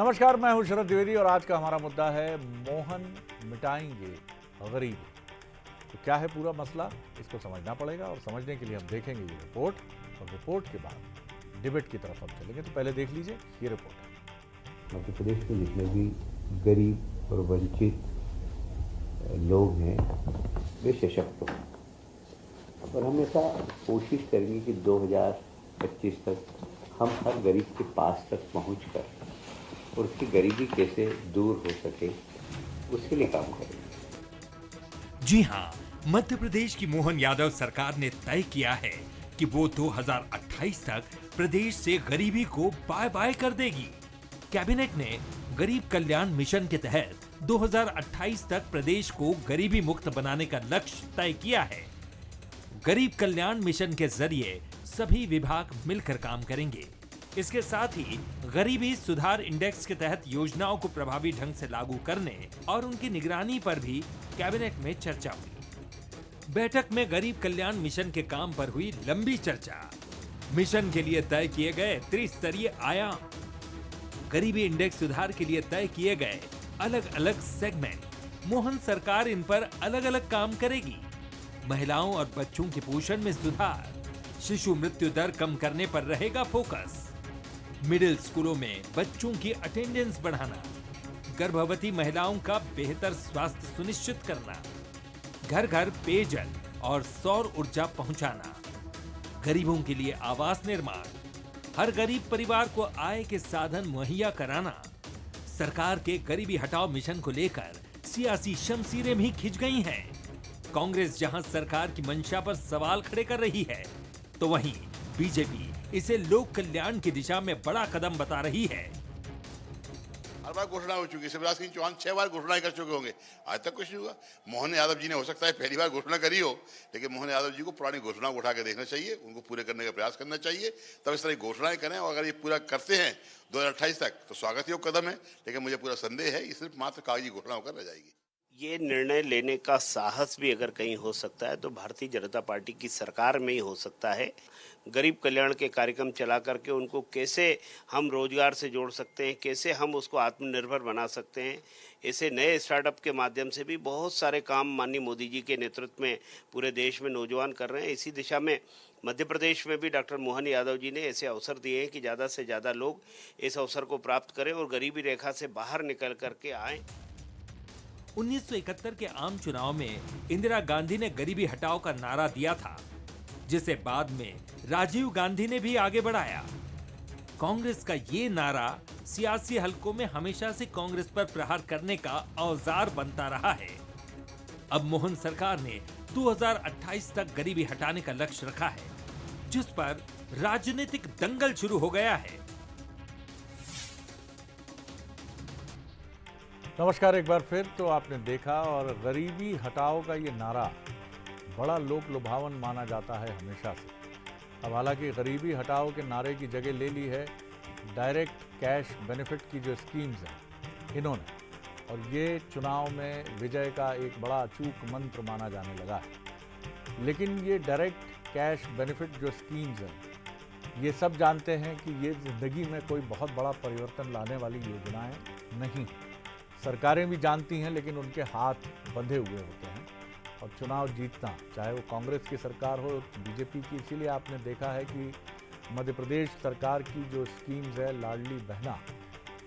नमस्कार, मैं हूं शरद द्विवेदी और आज का हमारा मुद्दा है मोहन मिटाएंगे गरीबी। तो क्या है पूरा मसला, इसको समझना पड़ेगा और समझने के लिए हम देखेंगे ये रिपोर्ट और रिपोर्ट के बाद डिबेट की तरफ हम चलेंगे। तो पहले देख लीजिए ये रिपोर्ट है। मध्य प्रदेश में जितने भी गरीब और वंचित लोग हैं वे सशक्त हों और हम ऐसा कोशिश करेंगे कि 2025 तक हम हर गरीब के पास तक पहुँच कर और उसकी गरीबी कैसे दूर हो सके उसके लिए काम करेंगे। जी हाँ, मध्य प्रदेश की मोहन यादव सरकार ने तय किया है कि वो 2028 तक प्रदेश से गरीबी को बाय बाय कर देगी। कैबिनेट ने गरीब कल्याण मिशन के तहत 2028 तक प्रदेश को गरीबी मुक्त बनाने का लक्ष्य तय किया है। गरीब कल्याण मिशन के जरिए सभी विभाग मिलकर काम करेंगे। इसके साथ ही गरीबी सुधार इंडेक्स के तहत योजनाओं को प्रभावी ढंग से लागू करने और उनकी निगरानी पर भी कैबिनेट में चर्चा हुई। बैठक में गरीब कल्याण मिशन के काम पर हुई लंबी चर्चा। मिशन के लिए तय किए गए त्रिस्तरीय आयाम, गरीबी इंडेक्स सुधार के लिए तय किए गए अलग अलग सेगमेंट, मोहन सरकार इन पर अलग अलग काम करेगी। महिलाओं और बच्चों के पोषण में सुधार, शिशु मृत्यु दर कम करने पर रहेगा फोकस, मिडिल स्कूलों में बच्चों की अटेंडेंस बढ़ाना, गर्भवती महिलाओं का बेहतर स्वास्थ्य सुनिश्चित करना, घर घर पेयजल और सौर ऊर्जा पहुंचाना, गरीबों के लिए आवास निर्माण, हर गरीब परिवार को आय के साधन मुहैया कराना। सरकार के गरीबी हटाओ मिशन को लेकर सियासी शमशीरें भी खिंच गई हैं। कांग्रेस जहां सरकार की मंशा पर सवाल खड़े कर रही है, तो वहीं बीजेपी इसे लोक कल्याण की दिशा में बड़ा कदम बता रही है। हर बार घोषणा हो चुकी है। शिवराज सिंह चौहान 6 बार घोषणाएं कर चुके होंगे, आज तक कुछ नहीं हुआ। मोहन यादव जी ने हो सकता है पहली बार घोषणा करी हो, लेकिन मोहन यादव जी को पुरानी घोषणाओं को उठा के देखना चाहिए, उनको पूरे करने का प्रयास करना चाहिए, तब इस तरह की घोषणाएं करें। और अगर ये पूरा करते हैं 2028 तक तो स्वागत योग्य कदम है, लेकिन मुझे पूरा संदेह है ये सिर्फ मात्र कागजी घोषणा होकर रह जाएगी। ये निर्णय लेने का साहस भी अगर कहीं हो सकता है तो भारतीय जनता पार्टी की सरकार में ही हो सकता है। गरीब कल्याण के कार्यक्रम चला करके उनको कैसे हम रोजगार से जोड़ सकते हैं, कैसे हम उसको आत्मनिर्भर बना सकते हैं, ऐसे नए स्टार्टअप के माध्यम से भी बहुत सारे काम माननीय मोदी जी के नेतृत्व में पूरे देश में नौजवान कर रहे हैं। इसी दिशा में मध्य प्रदेश में भी डॉक्टर मोहन यादव जी ने ऐसे अवसर दिए हैं कि ज़्यादा से ज़्यादा लोग इस अवसर को प्राप्त करें और गरीबी रेखा से बाहर निकल करके आएँ। 1971 के आम चुनाव में इंदिरा गांधी ने गरीबी हटाओ का नारा दिया था, जिसे बाद में राजीव गांधी ने भी आगे बढ़ाया। कांग्रेस का ये नारा सियासी हलकों में हमेशा से कांग्रेस पर प्रहार करने का औजार बनता रहा है। अब मोहन सरकार ने 2028 तक गरीबी हटाने का लक्ष्य रखा है, जिस पर राजनीतिक दंगल शुरू हो गया है। नमस्कार एक बार फिर। तो आपने देखा, और गरीबी हटाओ का ये नारा बड़ा लोक लुभावन माना जाता है हमेशा से। अब हालांकि गरीबी हटाओ के नारे की जगह ले ली है डायरेक्ट कैश बेनिफिट की जो स्कीम्स हैं इन्होंने, और ये चुनाव में विजय का एक बड़ा अचूक मंत्र माना जाने लगा है। लेकिन ये डायरेक्ट कैश बेनिफिट जो स्कीम्स हैं, ये सब जानते हैं कि ये ज़िंदगी में कोई बहुत बड़ा परिवर्तन लाने वाली योजनाएं नहीं। सरकारें भी जानती हैं, लेकिन उनके हाथ बंधे हुए होते हैं। और चुनाव जीतना, चाहे वो कांग्रेस की सरकार हो, बीजेपी की, इसीलिए आपने देखा है कि मध्य प्रदेश सरकार की जो स्कीम्स है लाडली बहना,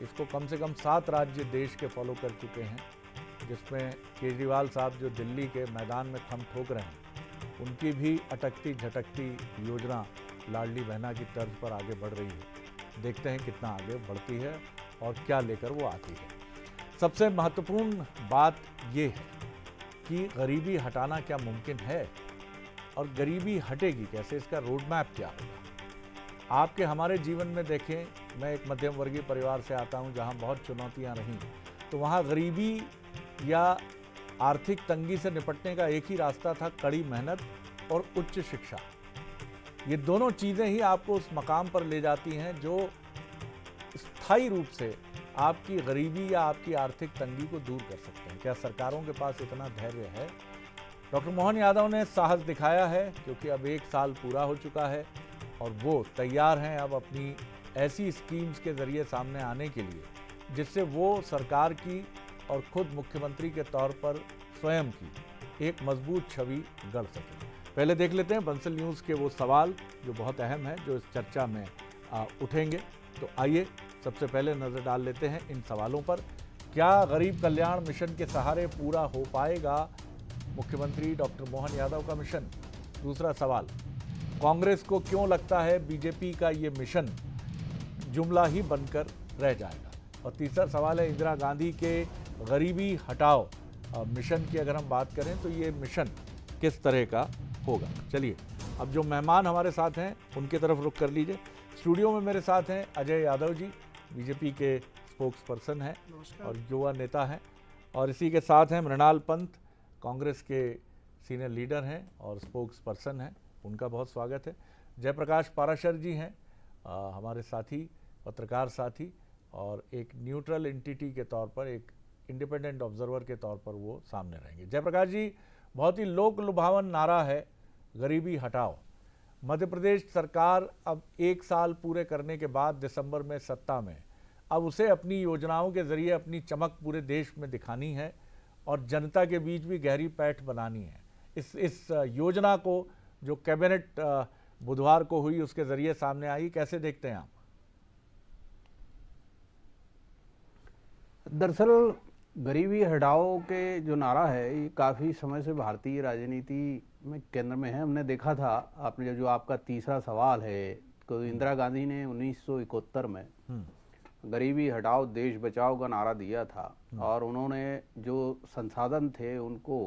इसको कम से कम 7 राज्य देश के फॉलो कर चुके हैं, जिसमें केजरीवाल साहब जो दिल्ली के मैदान में थम ठोक रहे हैं, उनकी भी अटकती झटकती योजना लाडली बहना की तर्ज पर आगे बढ़ रही है। देखते हैं कितना आगे बढ़ती है और क्या लेकर वो आती है। सबसे महत्वपूर्ण बात ये है कि गरीबी हटाना क्या मुमकिन है और गरीबी हटेगी कैसे, इसका रोड मैप क्या होगा। आपके हमारे जीवन में देखें, मैं एक मध्यम वर्गीय परिवार से आता हूं जहां बहुत चुनौतियां रहीं, तो वहां गरीबी या आर्थिक तंगी से निपटने का एक ही रास्ता था, कड़ी मेहनत और उच्च शिक्षा। ये दोनों चीज़ें ही आपको उस मकाम पर ले जाती हैं जो स्थायी रूप से आपकी गरीबी या आपकी आर्थिक तंगी को दूर कर सकते हैं। क्या सरकारों के पास इतना धैर्य है? डॉक्टर मोहन यादव ने साहस दिखाया है, क्योंकि अब 1 साल पूरा हो चुका है और वो तैयार हैं अब अपनी ऐसी स्कीम्स के जरिए सामने आने के लिए जिससे वो सरकार की और खुद मुख्यमंत्री के तौर पर स्वयं की एक मजबूत छवि गढ़ सके। पहले देख लेते हैं बंसल न्यूज़ के वो सवाल जो बहुत अहम है, जो इस चर्चा में उठेंगे। तो आइए सबसे पहले नज़र डाल लेते हैं इन सवालों पर। क्या गरीब कल्याण मिशन के सहारे पूरा हो पाएगा मुख्यमंत्री डॉक्टर मोहन यादव का मिशन? दूसरा सवाल, कांग्रेस को क्यों लगता है बीजेपी का ये मिशन जुमला ही बनकर रह जाएगा? और तीसरा सवाल है, इंदिरा गांधी के गरीबी हटाओ मिशन की अगर हम बात करें तो ये मिशन किस तरह का होगा? चलिए अब जो मेहमान हमारे साथ हैं उनकी तरफ रुख कर लीजिए। स्टूडियो में मेरे साथ हैं अजय यादव जी, बीजेपी के स्पोक्स पर्सन हैं और युवा नेता हैं, और इसी के साथ हैं मृणाल पंत, कांग्रेस के सीनियर लीडर हैं और स्पोक्स पर्सन हैं, उनका बहुत स्वागत है। जयप्रकाश पाराशर जी हैं हमारे साथी, पत्रकार साथी, और एक न्यूट्रल एंटिटी के तौर पर, एक इंडिपेंडेंट ऑब्जर्वर के तौर पर वो सामने रहेंगे। जयप्रकाश जी, बहुत ही लोक लुभावन नारा है गरीबी हटाओ। मध्य प्रदेश सरकार अब 1 साल पूरे करने के बाद दिसंबर में सत्ता में, अब उसे अपनी योजनाओं के जरिए अपनी चमक पूरे देश में दिखानी है और जनता के बीच भी गहरी पैठ बनानी है। इस योजना को जो कैबिनेट बुधवार को हुई उसके जरिए सामने आई, कैसे देखते हैं आप? दरअसल गरीबी हटाओ के जो नारा है ये काफ़ी समय से भारतीय राजनीति में केंद्र में है। हमने देखा था, आपने जो आपका तीसरा सवाल है, तो इंदिरा गांधी ने 1971 में गरीबी हटाओ देश बचाओ का नारा दिया था, और उन्होंने जो संसाधन थे उनको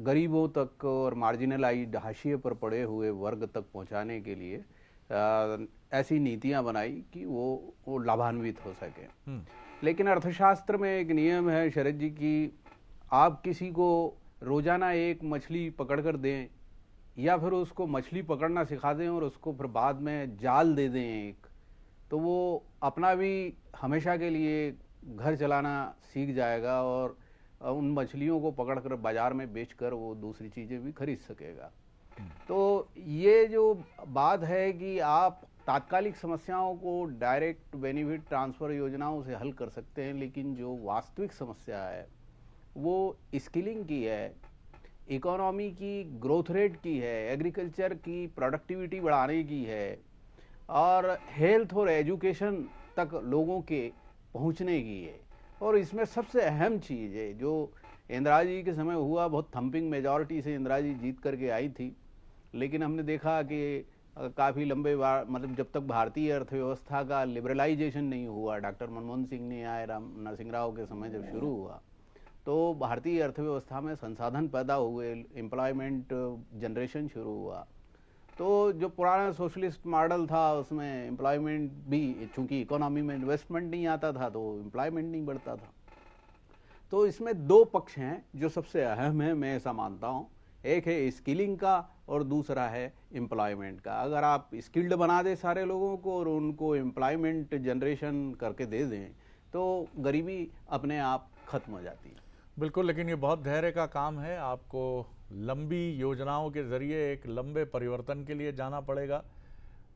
गरीबों तक और मार्जिनलाइज्ड हाशिए पर पड़े हुए वर्ग तक पहुंचाने के लिए ऐसी नीतियां बनाई कि वो लाभान्वित हो सके। लेकिन अर्थशास्त्र में एक नियम है शरद जी की, आप किसी को रोजाना एक मछली पकड़ कर दें या फिर उसको मछली पकड़ना सिखा दें और उसको फिर बाद में जाल दे दें एक, तो वो अपना भी हमेशा के लिए घर चलाना सीख जाएगा और उन मछलियों को पकड़कर बाजार में बेचकर वो दूसरी चीज़ें भी खरीद सकेगा। तो ये जो बात है कि आप तात्कालिक समस्याओं को डायरेक्ट बेनिफिट ट्रांसफ़र योजनाओं से हल कर सकते हैं, लेकिन जो वास्तविक समस्या है वो स्किलिंग की है, इकोनॉमी की ग्रोथ रेट की है, एग्रीकल्चर की प्रोडक्टिविटी बढ़ाने की है, और हेल्थ और एजुकेशन तक लोगों के पहुंचने की है। और इसमें सबसे अहम चीज़ है जो इंदिरा जी के समय हुआ, बहुत थम्पिंग मेजॉरिटी से इंदिरा जी जीत करके आई थी, लेकिन हमने देखा कि काफ़ी लंबे मतलब जब तक भारतीय अर्थव्यवस्था का लिबरलाइजेशन नहीं हुआ, डॉक्टर मनमोहन सिंह ने या नरसिंह राव के समय जब शुरू हुआ, तो भारतीय अर्थव्यवस्था में संसाधन पैदा हुए, एम्प्लॉयमेंट जनरेशन शुरू हुआ। तो जो पुराना सोशलिस्ट मॉडल था उसमें एम्प्लॉयमेंट भी, चूंकि इकोनॉमी में इन्वेस्टमेंट नहीं आता था तो एम्प्लॉयमेंट नहीं बढ़ता था। तो इसमें 2 पक्ष हैं जो सबसे अहम है, मैं ऐसा मानता हूँ। एक है स्किलिंग का और दूसरा है एम्प्लॉयमेंट का। अगर आप स्किल्ड बना दें सारे लोगों को और उनको एम्प्लॉयमेंट जनरेशन करके दे दें तो गरीबी अपने आप खत्म हो जाती है। बिल्कुल, लेकिन ये बहुत धैर्य का काम है। आपको लंबी योजनाओं के ज़रिए एक लंबे परिवर्तन के लिए जाना पड़ेगा,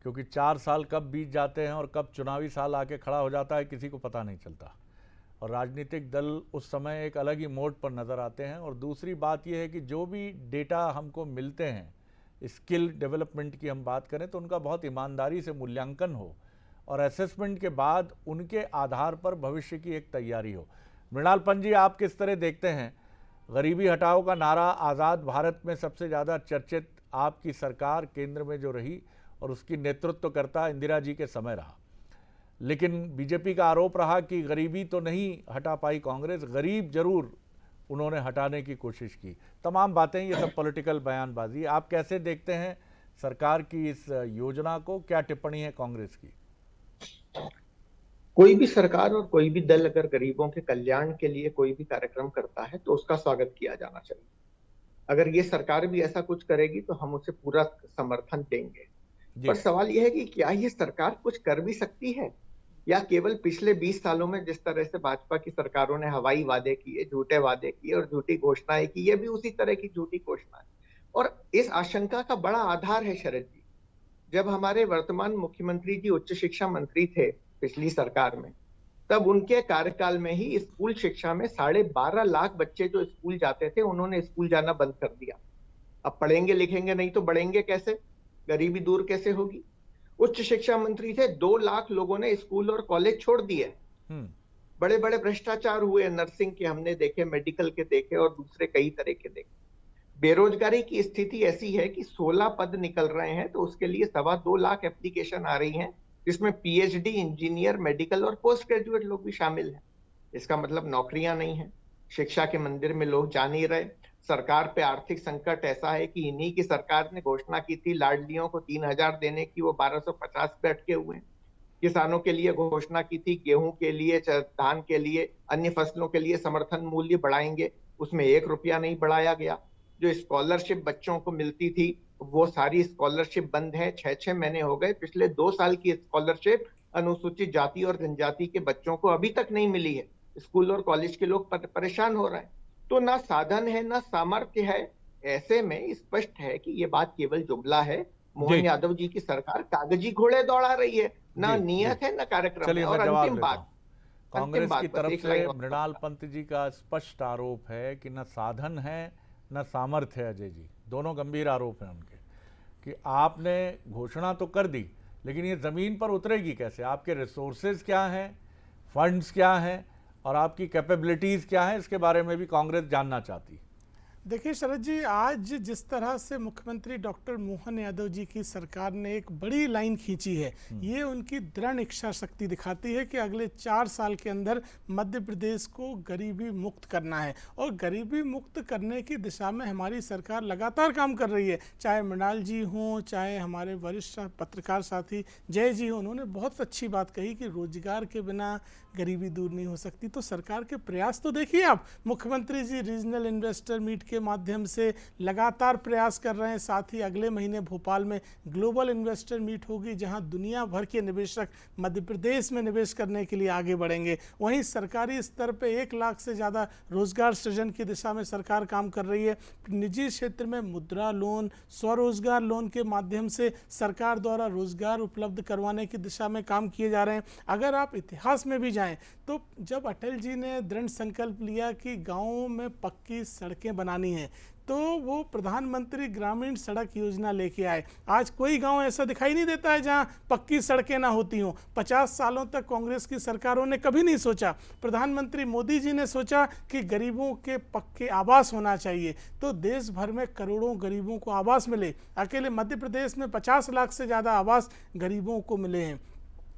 क्योंकि 4 साल कब बीत जाते हैं और कब चुनावी साल आके खड़ा हो जाता है किसी को पता नहीं चलता, और राजनीतिक दल उस समय एक अलग ही मोड पर नज़र आते हैं। और दूसरी बात यह है कि जो भी डेटा हमको मिलते हैं, स्किल डेवलपमेंट की हम बात करें, तो उनका बहुत ईमानदारी से मूल्यांकन हो और असेसमेंट के बाद उनके आधार पर भविष्य की एक तैयारी हो। मृणाल पंत जी, आप किस तरह देखते हैं? गरीबी हटाओ का नारा आज़ाद भारत में सबसे ज़्यादा चर्चित आपकी सरकार केंद्र में जो रही और उसकी नेतृत्वकर्ता इंदिरा जी के समय रहा, लेकिन बीजेपी का आरोप रहा कि गरीबी तो नहीं हटा पाई कांग्रेस, गरीब जरूर उन्होंने हटाने की कोशिश की। तमाम बातें, ये सब पॉलिटिकल बयानबाजी। आप कैसे देखते हैं सरकार की इस योजना को? क्या टिप्पणी है कांग्रेस की? कोई भी सरकार और कोई भी दल अगर गरीबों के कल्याण के लिए कोई भी कार्यक्रम करता है तो उसका स्वागत किया जाना चाहिए। अगर ये सरकार भी ऐसा कुछ करेगी तो हम उसे पूरा समर्थन देंगे। पर सवाल यह है कि क्या ये सरकार कुछ कर भी सकती है, या केवल पिछले 20 सालों में जिस तरह से भाजपा की सरकारों ने हवाई वादे किए, झूठे वादे किए और झूठी घोषणाएं की, ये भी उसी तरह की झूठी घोषणाएं। और इस आशंका का बड़ा आधार है शरद जी, जब हमारे वर्तमान मुख्यमंत्री जी उच्च शिक्षा मंत्री थे पिछली सरकार में, तब उनके कार्यकाल में ही स्कूल शिक्षा में 12.5 लाख बच्चे जो स्कूल जाते थे, उन्होंने स्कूल जाना बंद कर दिया। अब पढ़ेंगे लिखेंगे नहीं तो बढ़ेंगे कैसे, गरीबी दूर कैसे होगी। उच्च शिक्षा मंत्री थे, 2 लाख लोगों ने स्कूल और कॉलेज छोड़ दिए। बड़े बड़े भ्रष्टाचार हुए, नर्सिंग के हमने देखे, मेडिकल के देखे और दूसरे कई तरह के देखे। बेरोजगारी की स्थिति ऐसी है कि 16 पद निकल रहे हैं तो उसके लिए 2.25 लाख एप्लीकेशन आ रही हैं, जिसमें पीएचडी, इंजीनियर, मेडिकल और पोस्ट ग्रेजुएट लोग भी शामिल हैं। इसका मतलब नौकरियां नहीं है, शिक्षा के मंदिर में लोग जा नहीं रहे। सरकार पे आर्थिक संकट ऐसा है कि इन्हीं की सरकार ने घोषणा की थी लाडलियों को 3,000 देने की, वो 1250 पे अटके हुए हैं। किसानों के लिए घोषणा की थी, गेहूं के लिए, धान के लिए, अन्य फसलों के लिए समर्थन मूल्य बढ़ाएंगे, उसमें 1 रुपया नहीं बढ़ाया गया। जो स्कॉलरशिप बच्चों को मिलती थी वो सारी स्कॉलरशिप बंद है। 6-6 महीने हो गए, पिछले 2 साल की स्कॉलरशिप अनुसूचित जाति और जनजाति के बच्चों को अभी तक नहीं मिली है। स्कूल और कॉलेज के लोग परेशान हो रहे हैं। तो ना साधन है ना सामर्थ्य है। ऐसे में स्पष्ट है कि ये बात केवल जुमला है। मोहन यादव जी की सरकार कागजी घोड़े दौड़ा रही है, ना नियत है ना कार्यक्रम है। और अंतिम बात, कांग्रेस की तरफ से मृणाल पंत जी का स्पष्ट आरोप है कि न साधन है न सामर्थ्य है। अजय जी, दोनों गंभीर आरोप हैं उनके कि आपने घोषणा तो कर दी, लेकिन ये ज़मीन पर उतरेगी कैसे? आपके रिसोर्सेज क्या हैं, फंड्स क्या हैं और आपकी कैपेबिलिटीज़ क्या हैं, इसके बारे में भी कांग्रेस जानना चाहती है। देखिए शरद जी, आज जिस तरह से मुख्यमंत्री डॉक्टर मोहन यादव जी की सरकार ने एक बड़ी लाइन खींची है, ये उनकी दृढ़ इच्छा शक्ति दिखाती है कि अगले 4 साल के अंदर मध्य प्रदेश को गरीबी मुक्त करना है। और गरीबी मुक्त करने की दिशा में हमारी सरकार लगातार काम कर रही है। चाहे मृणाल जी हों, चाहे हमारे वरिष्ठ पत्रकार साथी जय जी हों, उन्होंने बहुत अच्छी बात कही कि रोजगार के बिना गरीबी दूर नहीं हो सकती। तो सरकार के प्रयास तो देखिए आप, मुख्यमंत्री जी रीजनल इन्वेस्टर मीट के माध्यम से लगातार प्रयास कर रहे हैं। साथ ही अगले महीने भोपाल में ग्लोबल इन्वेस्टर मीट होगी, जहां दुनिया भर के निवेशक मध्य प्रदेश में निवेश करने के लिए आगे बढ़ेंगे। वहीं सरकारी स्तर पे 1 लाख से ज़्यादा रोजगार सृजन की दिशा में सरकार काम कर रही है। निजी क्षेत्र में मुद्रा लोन, स्वरोजगार लोन के माध्यम से सरकार द्वारा रोजगार उपलब्ध करवाने की दिशा में काम किए जा रहे हैं। अगर आप इतिहास में भी जाएं तो जब अटल जी ने दृढ़ संकल्प लिया कि गांवों में पक्की सड़कें बनानी है, तो वो प्रधानमंत्री ग्रामीण सड़क योजना लेके आए। आज कोई गांव ऐसा दिखाई नहीं देता है जहां पक्की सड़कें ना होती हों। 50 सालों तक कांग्रेस की सरकारों ने कभी नहीं सोचा। प्रधानमंत्री मोदी जी ने सोचा कि गरीबों के पक्के आवास होना चाहिए, तो देश भर में करोड़ों गरीबों को आवास मिले। अकेले मध्य प्रदेश में 50 लाख से ज़्यादा आवास गरीबों को मिले हैं।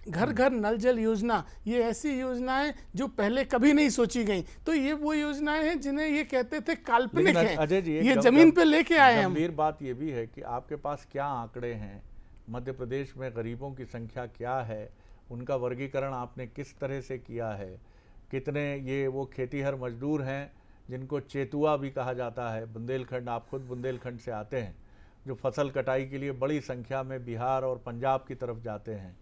घर घर नल जल योजना, ये ऐसी योजनाएं जो पहले कभी नहीं सोची गई। तो ये वो योजनाएं हैं जिन्हें ये कहते थे काल्पनिक हैं, अजय जी, ये जमीन पे लेके आए हैं हम। गंभीर बात ये भी है कि आपके पास क्या आंकड़े हैं, मध्य प्रदेश में गरीबों की संख्या क्या है, उनका वर्गीकरण आपने किस तरह से किया है, कितने ये वो खेतीहर मजदूर हैं जिनको चेतुआ भी कहा जाता है। बुंदेलखंड, आप खुद बुंदेलखंड से आते हैं, जो फसल कटाई के लिए बड़ी संख्या में बिहार और पंजाब की तरफ जाते हैं।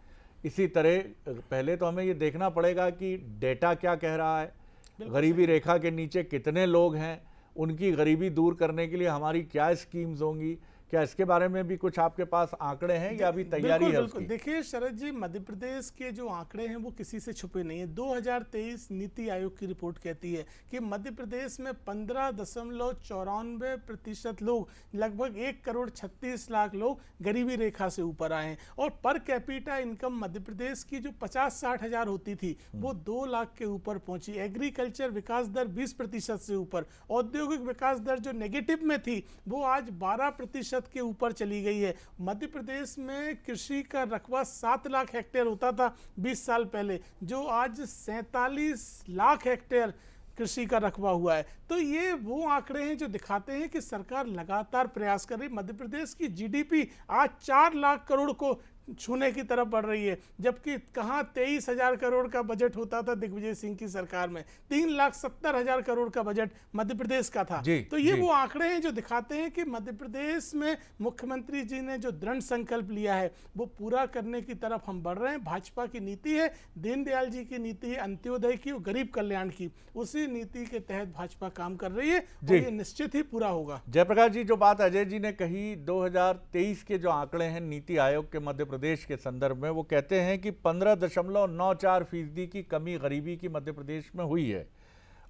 इसी तरह पहले तो हमें ये देखना पड़ेगा कि डेटा क्या कह रहा है, गरीबी रेखा के नीचे कितने लोग हैं, उनकी गरीबी दूर करने के लिए हमारी क्या स्कीम्स होंगी। क्या इसके बारे में भी कुछ आपके पास आंकड़े हैं या अभी तैयारी है उसकी? देखिए शरद जी, मध्य प्रदेश के जो आंकड़े हैं वो किसी से छुपे नहीं है। 2023 नीति आयोग की रिपोर्ट कहती है कि मध्य प्रदेश में 15.94% लोग, लगभग 1,36,00,000 लोग गरीबी रेखा से ऊपर आए हैं। और per capita income Madhya Pradesh की जो 50-60 हज़ार होती थी वो 2 लाख के ऊपर पहुंची। एग्रीकल्चर विकास दर 20% से ऊपर। औद्योगिक विकास दर जो नेगेटिव में थी वो आज 12% के ऊपर चली गई है। मध्य प्रदेश में कृषि का रकबा 7 लाख हेक्टेयर होता था 20 साल पहले, जो आज 47 लाख हेक्टेयर कृषि का रकबा हुआ है। तो ये वो आंकड़े हैं जो दिखाते हैं कि सरकार लगातार प्रयास कर रही है। मध्य प्रदेश की जीडीपी आज 4 लाख करोड़ को छूने की तरफ बढ़ रही है, जबकि कहाँ 23,000 करोड़ का बजट होता था दिग्विजय सिंह की सरकार में। 3,70,000 करोड़ का बजट मध्य प्रदेश का था। तो ये वो आंकड़े हैं जो दिखाते हैं कि मध्य प्रदेश में मुख्यमंत्री जी ने जो दृढ़ संकल्प लिया है वो पूरा करने की तरफ हम बढ़ रहे हैं। भाजपा की नीति है, दीनदयाल जी की नीति है अंत्योदय की और गरीब कल्याण की, उसी नीति के तहत भाजपा काम कर रही है और ये निश्चित ही पूरा होगा। जयप्रकाश जी, जो बात अजय जी ने कही, 2023 के जो आंकड़े हैं नीति आयोग के मध्य प्रदेश प्रदेश के संदर्भ में। वो कहते हैं कि 15.94% की कमी गरीबी की मध्य प्रदेश में हुई है,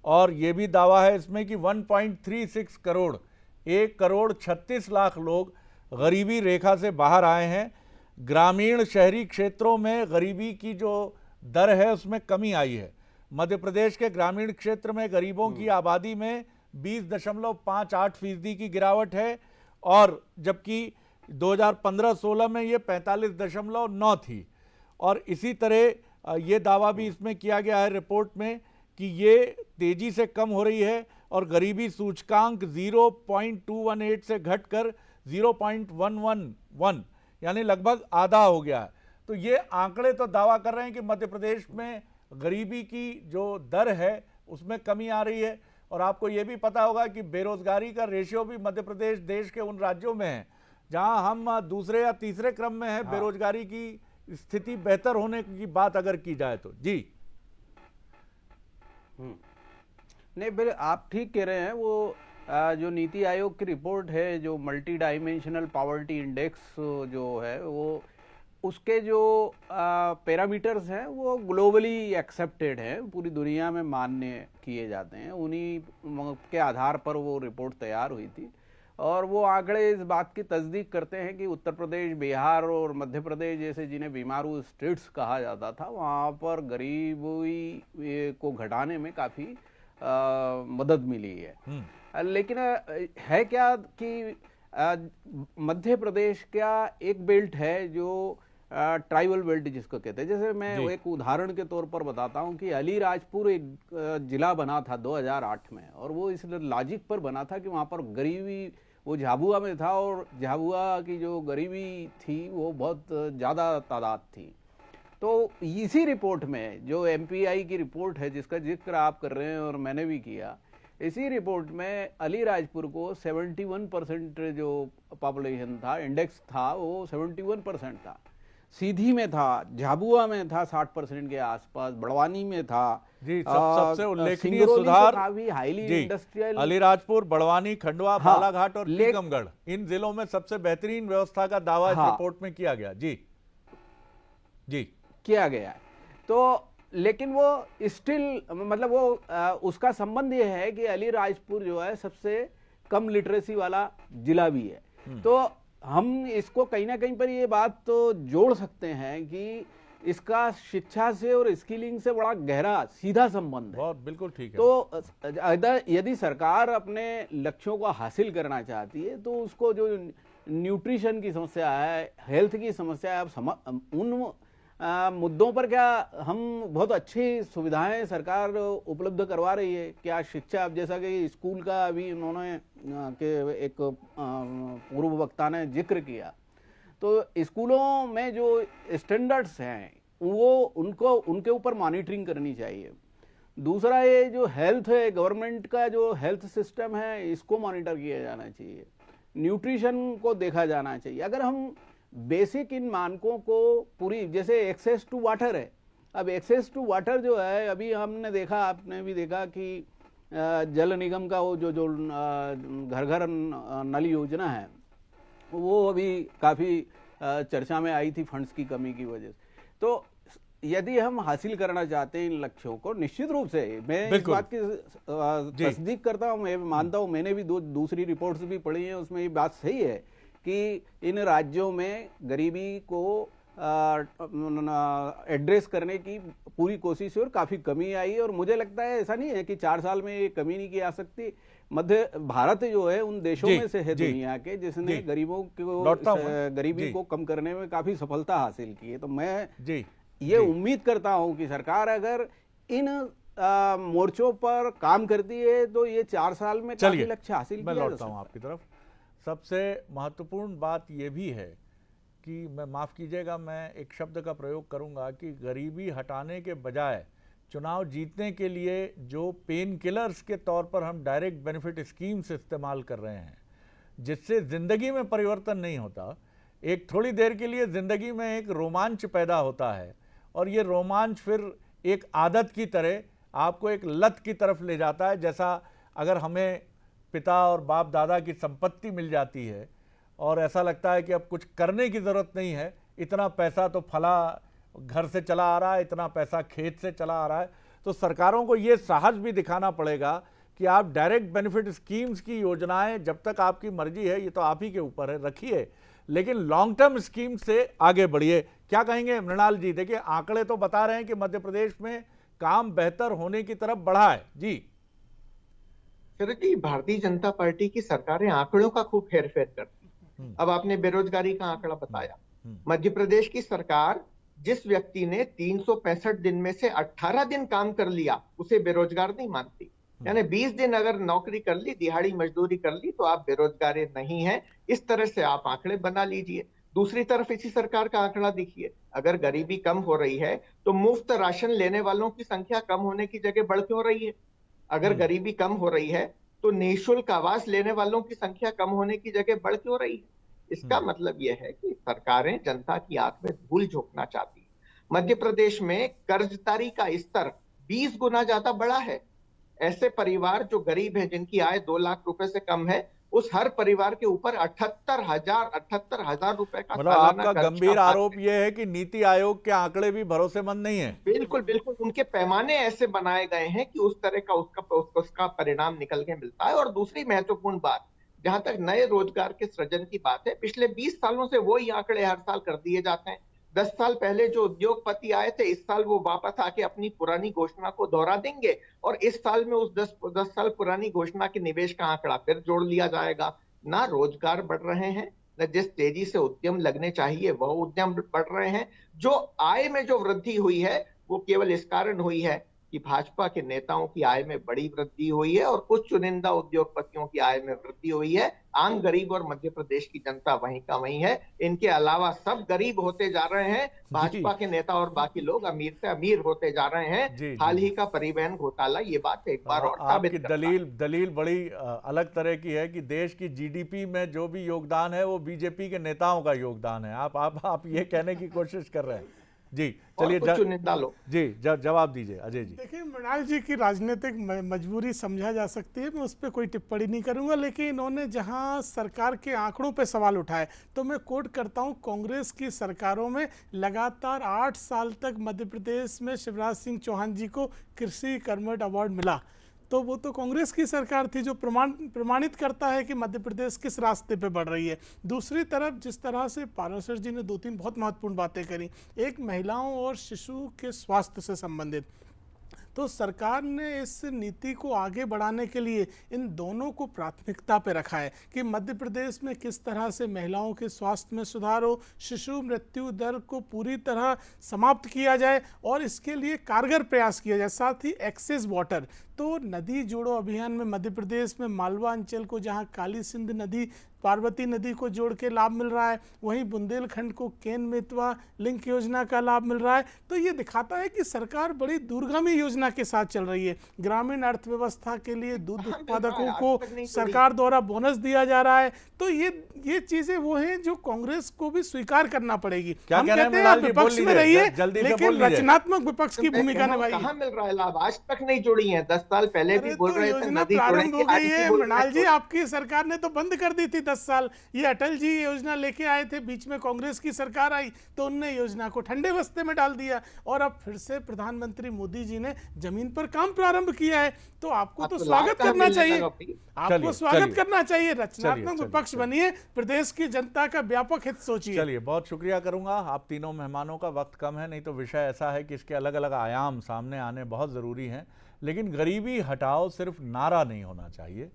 और ये भी दावा है इसमें कि 1.36 करोड़ 1,36,00,000 लोग गरीबी रेखा से बाहर आए हैं। ग्रामीण शहरी क्षेत्रों में गरीबी की जो दर है उसमें कमी आई है। मध्य प्रदेश के ग्रामीण क्षेत्र में गरीबों की आबादी में 20.58% की गिरावट है, और जबकि 2015-16 में ये 45.9 थी। और इसी तरह ये दावा भी इसमें किया गया है रिपोर्ट में कि ये तेजी से कम हो रही है, और गरीबी सूचकांक 0.218 से घटकर 0.111 यानी लगभग आधा हो गया है। तो ये आंकड़े तो दावा कर रहे हैं कि मध्य प्रदेश में गरीबी की जो दर है उसमें कमी आ रही है। और आपको ये भी पता होगा कि बेरोजगारी का रेशियो भी मध्य प्रदेश देश के उन राज्यों में है जहां हम दूसरे या तीसरे क्रम में है बेरोजगारी की स्थिति बेहतर होने की बात अगर की जाए तो। जी नहीं, बिल्कुल आप ठीक कह रहे हैं। वो जो नीति आयोग की रिपोर्ट है, जो मल्टी डायमेंशनल पॉवर्टी इंडेक्स जो है, वो उसके जो पैरामीटर्स हैं वो ग्लोबली एक्सेप्टेड हैं, पूरी दुनिया में मान्य किए जाते हैं। उन्हीं के आधार पर वो रिपोर्ट तैयार हुई थी, और वो आंकड़े इस बात की तस्दीक करते हैं कि उत्तर प्रदेश, बिहार और मध्य प्रदेश जैसे जिन्हें बीमारू स्टेट्स कहा जाता था, वहाँ पर गरीबी को घटाने में काफ़ी मदद मिली है। लेकिन है क्या कि मध्य प्रदेश का एक बेल्ट है जो ट्राइबल बेल्ट जिसको कहते हैं। जैसे मैं एक उदाहरण के तौर पर बताता हूं कि अलीराजपुर एक जिला बना था 2008 में, और वो इस लॉजिक पर बना था कि वहां पर गरीबी, वो झाबुआ में था, और झाबुआ की जो गरीबी थी वो बहुत ज़्यादा तादाद थी। तो इसी रिपोर्ट में जो MPI की रिपोर्ट है जिसका जिक्र आप कर रहे हैं और मैंने भी किया, इसी रिपोर्ट में अलीराजपुर को 71% जो पॉपुलेशन था, इंडेक्स था, वो 71% था। सीधी में था, झाबुआ में था 60% के आसपास, बड़वानी में था। जी, सबसे उल्लेखनीय सुधार हाईली इंडस्ट्रियल अलीराजपुर, बड़वानी, खंडवा, बालाघाट और टीकमगढ़, इन जिलों में सबसे बेहतरीन व्यवस्था का दावा इस रिपोर्ट में किया गया। जी जी किया गया है। तो लेकिन वो स्टिल, मतलब वो उसका संबंध ये है कि अलीराजपुर जो है सबसे कम लिटरेसी वाला जिला भी है। तो हम इसको कहीं ना कहीं पर ये बात तो जोड़ सकते हैं कि इसका शिक्षा से और स्किलिंग से बड़ा गहरा सीधा संबंध है। बहुत बिल्कुल ठीक है। तो यदि सरकार अपने लक्ष्यों को हासिल करना चाहती है तो उसको जो न्यूट्रिशन की समस्या है, हेल्थ की समस्या है, अब उन मुद्दों पर क्या हम बहुत अच्छी सुविधाएं सरकार उपलब्ध करवा रही है क्या? शिक्षा, अब जैसा कि स्कूल का अभी उन्होंने के एक पूर्व वक्ता ने जिक्र किया, तो स्कूलों में जो स्टैंडर्ड्स हैं वो उनके ऊपर मॉनिटरिंग करनी चाहिए। दूसरा, ये जो हेल्थ है, गवर्नमेंट का जो हेल्थ सिस्टम है, इसको मॉनिटर किया जाना चाहिए। न्यूट्रिशन को देखा जाना चाहिए। अगर हम बेसिक इन मानकों को पूरी, जैसे एक्सेस टू वाटर है, अब एक्सेस टू वाटर जो है, अभी हमने देखा, आपने भी देखा कि जल निगम का वो जो घर घर नल योजना है, वो अभी काफ़ी चर्चा में आई थी फंड्स की कमी की वजह से। तो यदि हम हासिल करना चाहते हैं इन लक्ष्यों को, निश्चित रूप से मैं इस बात की तस्दीक करता हूँ, मैं मानता हूँ, मैंने भी दूसरी रिपोर्ट्स भी पढ़ी हैं, उसमें ये बात सही है कि इन राज्यों में गरीबी को एड्रेस करने की पूरी कोशिश है और काफ़ी कमी आई है। और मुझे लगता है ऐसा नहीं है कि 4 साल में ये कमी नहीं की आ सकती। मध्य भारत जो है उन देशों में से है दुनिया के जिसने गरीबों को गरीबी को कम करने में काफ़ी सफलता हासिल की है। तो मैं ये उम्मीद करता हूं कि सरकार अगर इन मोर्चों पर काम करती है तो ये 4 साल में काफी लक्ष्य हासिल किया जा सकता है। मैं लौटता हूं आपकी तरफ। सबसे महत्वपूर्ण बात यह भी है कि मैं, माफ़ कीजिएगा, मैं एक शब्द का प्रयोग करूंगा कि गरीबी हटाने के बजाय चुनाव जीतने के लिए जो पेन किलर्स के तौर पर हम डायरेक्ट बेनिफिट स्कीम्स इस्तेमाल कर रहे हैं, जिससे ज़िंदगी में परिवर्तन नहीं होता, एक थोड़ी देर के लिए ज़िंदगी में एक रोमांच पैदा होता है और ये रोमांच फिर एक आदत की तरह आपको एक लत की तरफ ले जाता है। जैसा अगर हमें पिता और बाप दादा की संपत्ति मिल जाती है और ऐसा लगता है कि अब कुछ करने की ज़रूरत नहीं है, इतना पैसा तो फला घर से चला आ रहा है, इतना पैसा खेत से चला आ रहा है। तो सरकारों को ये साहस भी दिखाना पड़ेगा कि आप डायरेक्ट बेनिफिट स्कीम्स की योजनाएं जब तक आपकी मर्जी है, ये तो आप ही के ऊपर है, रखिए, लेकिन लॉन्ग टर्म स्कीम से आगे बढ़िए। क्या कहेंगे मृणाल जी? देखिए आंकड़े तो बता रहे हैं कि मध्य प्रदेश में काम बेहतर होने की तरफ बढ़ा है। जी शरद जी, भारतीय जनता पार्टी की सरकारें आंकड़ों का खूब हेरफेर करती हैं। अब आपने बेरोजगारी का आंकड़ा बताया। मध्य प्रदेश की सरकार जिस व्यक्ति ने 365 दिन में से 18 दिन काम कर लिया उसे बेरोजगार नहीं मानती। यानी 20 दिन अगर नौकरी कर ली, दिहाड़ी मजदूरी कर ली, तो आप बेरोजगार नहीं हैं। इस तरह से आप आंकड़े बना लीजिए। दूसरी तरफ इसी सरकार का आंकड़ा देखिए, अगर गरीबी कम हो रही है तो मुफ्त राशन लेने वालों की संख्या कम होने की जगह बढ़ क्यों रही है? अगर गरीबी कम हो रही है तो निःशुल्क आवास लेने वालों की संख्या कम होने की जगह बढ़ क्यों रही है? इसका मतलब यह है कि सरकारें जनता की आंख में धूल झोंकना चाहती है। मध्य प्रदेश में कर्जदारी का स्तर 20 गुना ज्यादा बड़ा है। ऐसे परिवार जो गरीब हैं, जिनकी आय 2 लाख रुपए से कम है, उस हर परिवार के ऊपर 78,000 रुपए का मतलब सालाना आपका कर्ज गंभीर का आरोप यह है कि नीति आयोग के आंकड़े भी भरोसेमंद नहीं है। बिल्कुल बिल्कुल, उनके पैमाने ऐसे बनाए गए हैं कि उस तरह का उसका परिणाम निकल के मिलता है। और दूसरी महत्वपूर्ण बात, जहां तक नए रोजगार के सृजन की बात है, पिछले 20 सालों से वही आंकड़े हर साल कर दिए जाते हैं। 10 साल पहले जो उद्योगपति आए थे, इस साल वो वापस आके अपनी पुरानी घोषणा को दोहरा देंगे और इस साल में उस 10 साल पुरानी घोषणा के निवेश का आंकड़ा फिर जोड़ लिया जाएगा। ना रोजगार बढ़ रहे हैं, न जिस तेजी से उद्यम लगने चाहिए वह उद्यम बढ़ रहे हैं। जो आय में जो वृद्धि हुई है वो केवल इस कारण हुई है कि भाजपा के नेताओं की आय में बड़ी वृद्धि हुई है और कुछ चुनिंदा उद्योगपतियों की आय में वृद्धि हुई है। आम गरीब और मध्य प्रदेश की जनता वहीं का वहीं है। इनके अलावा सब गरीब होते जा रहे हैं। भाजपा के नेता और बाकी लोग अमीर से अमीर होते जा रहे हैं। हाल ही का परिवहन घोटाला ये बात एक बार और साबित करता है। दलील बड़ी अलग तरह की है कि देश की जीडीपी में जो भी योगदान है वो बीजेपी के नेताओं का योगदान है। आप ये कहने की कोशिश कर रहे हैं। जी चलिए जी जवाब दीजिए अजय जी। देखिए मृणाल जी की राजनीतिक मजबूरी समझा जा सकती है, मैं उस पर कोई टिप्पणी नहीं करूंगा, लेकिन इन्होंने जहां सरकार के आंकड़ों पे सवाल उठाए तो मैं कोट करता हूं, कांग्रेस की सरकारों में लगातार 8 साल तक मध्य प्रदेश में शिवराज सिंह चौहान जी को कृषि कर्मठ अवार्ड मिला, तो वो तो कांग्रेस की सरकार थी, जो प्रमाणित करता है कि मध्य प्रदेश किस रास्ते पे बढ़ रही है। दूसरी तरफ जिस तरह से पाराशर जी ने 2-3 बहुत महत्वपूर्ण बातें करी, एक महिलाओं और शिशु के स्वास्थ्य से संबंधित, तो सरकार ने इस नीति को आगे बढ़ाने के लिए इन दोनों को प्राथमिकता पे रखा है कि मध्य प्रदेश में किस तरह से महिलाओं के स्वास्थ्य में सुधार हो, शिशु मृत्यु दर को पूरी तरह समाप्त किया जाए और इसके लिए कारगर प्रयास किया जाए। साथ ही एक्सेस वाटर, तो नदी जोड़ो अभियान में मध्य प्रदेश में मालवा अंचल को जहां काली सिंध नदी पार्वती नदी को जोड़ के लाभ मिल रहा है, वहीं बुंदेलखंड को केन बेतवा लिंक योजना का लाभ मिल रहा है, तो ये दिखाता है कि सरकार बड़ी दूरगामी योजना के साथ चल रही है। ग्रामीण अर्थव्यवस्था के लिए दूध उत्पादकों को सरकार द्वारा बोनस दिया जा रहा है, तो ये चीजें वो हैं जो कांग्रेस को भी स्वीकार करना पड़ेगी। हम कहते हैं विपक्ष में रहिए, लेकिन रचनात्मक विपक्ष की भूमिका निभाइए। कहाँ मिल रहा है लाभ? आज तक नहीं जोड़ी है, 10 साल पहले भी बोल रहे थे योजना प्रारंभ हो गई है मृणाल जी, आपकी सरकार ने तो बंद कर दी थी 10 साल। ये अटल जी योजना लेके आए थे, बीच में कांग्रेस की सरकार आई तो उन्होंने योजना को ठंडे बस्ते में डाल दिया और अब फिर से प्रधानमंत्री मोदी जी ने जमीन पर काम प्रारंभ किया है, तो आपको तो स्वागत करना चाहिए, आपको स्वागत करना चाहिए। रचनात्मक विपक्ष बनिए, प्रदेश की जनता का व्यापक हित सोचिए। चलिए बहुत शुक्रिया करूंगा आप तीनों मेहमानों का। वक्त कम है, नहीं तो विषय ऐसा है कि इसके अलग अलग आयाम सामने आने बहुत ज़रूरी हैं, लेकिन गरीबी हटाओ सिर्फ नारा नहीं होना चाहिए,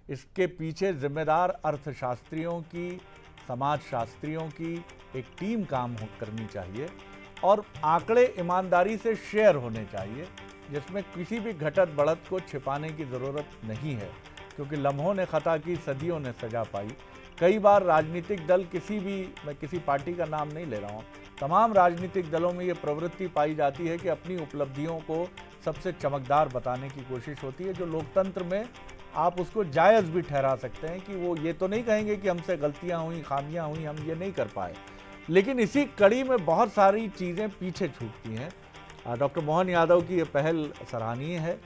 इसके पीछे जिम्मेदार अर्थशास्त्रियों की, समाजशास्त्रियों की एक टीम काम करनी चाहिए और आंकड़े ईमानदारी से शेयर होने चाहिए, जिसमें किसी भी घटत बढ़त को छिपाने की ज़रूरत नहीं है, क्योंकि लम्हों ने ख़ता की सदियों ने सजा पाई। कई बार राजनीतिक दल मैं किसी पार्टी का नाम नहीं ले रहा हूँ, तमाम राजनीतिक दलों में ये प्रवृत्ति पाई जाती है कि अपनी उपलब्धियों को सबसे चमकदार बताने की कोशिश होती है, जो लोकतंत्र में आप उसको जायज़ भी ठहरा सकते हैं कि वो ये तो नहीं कहेंगे कि हमसे गलतियां हुई, खामियां हुई, हम ये नहीं कर पाए, लेकिन इसी कड़ी में बहुत सारी चीज़ें पीछे छूटती हैं। डॉक्टर मोहन यादव की ये पहल सराहनीय है,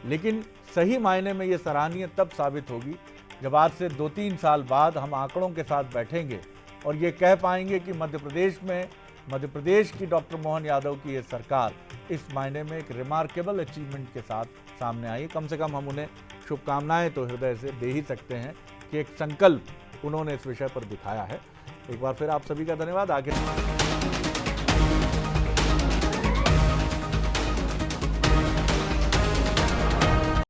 लेकिन सही मायने में ये सराहनीय तब साबित होगी जब आज से 2-3 साल बाद हम आंकड़ों के साथ बैठेंगे और ये कह पाएंगे कि मध्य प्रदेश की डॉक्टर मोहन यादव की ये सरकार इस मायने में एक रिमार्केबल अचीवमेंट के साथ सामने आई। कम से कम हम उन्हें शुभकामनाएं तो हृदय से दे ही सकते हैं कि एक संकल्प उन्होंने इस विषय पर दिखाया है। एक बार फिर आप सभी का धन्यवाद। आगे